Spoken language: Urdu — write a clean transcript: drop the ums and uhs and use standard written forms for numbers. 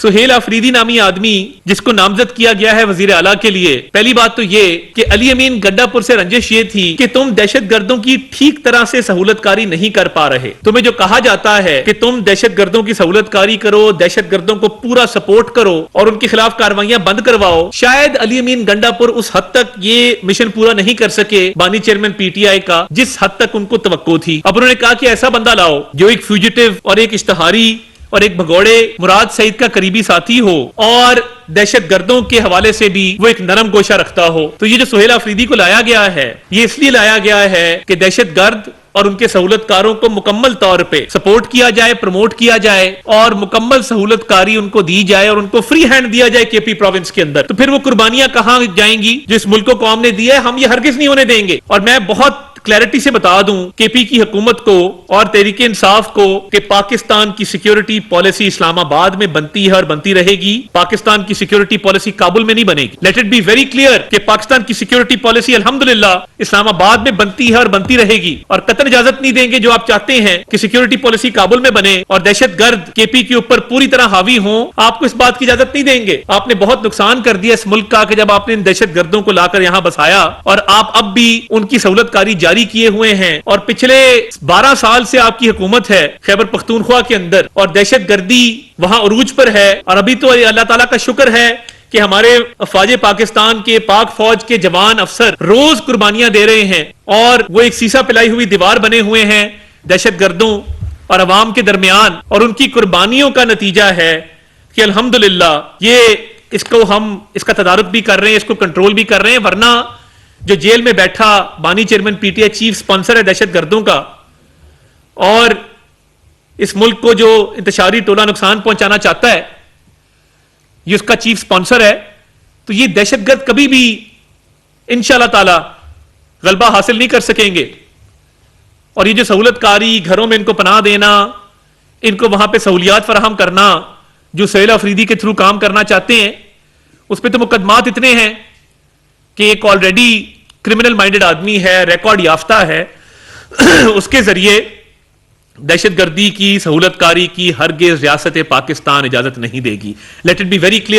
سہیل آفریدی نامی آدمی جس کو نامزد کیا گیا ہے وزیر اعلیٰ کے لیے، پہلی بات تو یہ کہ علی امین گڈھا پور سے رنجش یہ تھی کہ تم دہشت گردوں کی ٹھیک طرح سے سہولت کاری نہیں کر پا رہے. تمہیں جو کہا جاتا ہے کہ تم دہشت گردوں کی سہولت کاری کرو، دہشت گردوں کو پورا سپورٹ کرو اور ان کے خلاف کاروائیاں بند کرواؤ، شاید علی امین گنڈا پور اس حد تک یہ مشن پورا نہیں کر سکے بانی چیئرمین پی ٹی آئی کا جس حد تک ان کو توقع تھی. اب انہوں نے کہا کہ ایسا بندہ لاؤ جو ایک فیوجیٹو اور ایک اشتہاری اور ایک بھگوڑے مراد سعید کا قریبی ساتھی ہو اور دہشت گردوں کے حوالے سے بھی وہ ایک نرم گوشہ رکھتا ہو. تو یہ جو سہیل آفریدی کو لایا گیا ہے یہ اس لیے لایا گیا ہے کہ دہشت گرد اور ان کے سہولت کاروں کو مکمل طور پہ سپورٹ کیا جائے، پروموٹ کیا جائے اور مکمل سہولت کاری ان کو دی جائے اور ان کو فری ہینڈ دیا جائے کے پی پروونس کے اندر. تو پھر وہ قربانیاں کہاں جائیں گی جو اس ملک کو قوم نے دی ہے؟ ہم یہ ہرگز نہیں ہونے دیں گے. اور میں بہت کلیئرٹی سے بتا دوں کے پی کی حکومت کو اور تحریک انصاف کو کہ پاکستان کی سیکیورٹی پالیسی اسلام آباد میں بنتی ہے اور بنتی رہے گی. پاکستان کی سیکیورٹی پالیسی کابل میں نہیں بنے گی. Let it be very clear کہ پاکستان کی سیکیورٹی پالیسی الحمدللہ اسلام آباد میں بنتی ہے اور بنتی رہے گی. اور قطر اجازت نہیں دیں گے جو آپ چاہتے ہیں کہ سیکیورٹی پالیسی کابل میں بنے اور دہشت گرد کے پی کے اوپر پوری طرح حاوی ہوں. آپ کو اس بات کی اجازت نہیں دیں گے. آپ نے بہت نقصان کر دیا اس ملک کا کہ جب آپ نے ان دہشت گردوں کو لا کر یہاں بسایا اور آپ اب بھی ان کی سہولت کاری جاری کیے ہوئے ہیں. اور پچھلے 12 سال سے آپ کی حکومت ہے خیبر پختونخوا کے اندر اور دہشت گردی وہاں عروج پر ہے. اور ابھی تو اللہ تعالیٰ کا شکر ہے کہ ہمارے افواج پاکستان کے پاک فوج کے جوان افسر روز قربانیاں دے رہے ہیں اور وہ ایک سیسا پلائی ہوئی دیوار بنے ہوئے ہیں دہشت گردوں اور عوام کے درمیان. اور ان کی قربانیوں کا نتیجہ ہے کہ الحمدللہ یہ اس کا تدارک بھی کر رہے ہیں، اس کو کنٹرول بھی کر رہے ہیں. ورنہ جو جیل میں بیٹھا بانی chairman P T I chief sponsor ہے دہشت گردوں کا اور اس ملک کو جو انتشاری ٹولہ نقصان پہنچانا چاہتا ہے یہ اس کا چیف سپانسر ہے، تو یہ دہشت گرد کبھی بھی انشاءاللہ تعالی غلبہ حاصل نہیں کر سکیں گے. اور یہ جو سہولت کاری، گھروں میں ان کو پناہ دینا، ان کو وہاں پہ سہولیات فراہم کرنا جو سہیل آفریدی کے تھرو کام کرنا چاہتے ہیں، اس پہ تو مقدمات اتنے ہیں کہ ایک آلریڈی کرمنل مائنڈڈ آدمی ہے، ریکارڈ یافتہ ہے، اس کے ذریعے دہشت گردی کی سہولت کاری کی ہرگز ریاست پاکستان اجازت نہیں دے گی. Let it be very clear.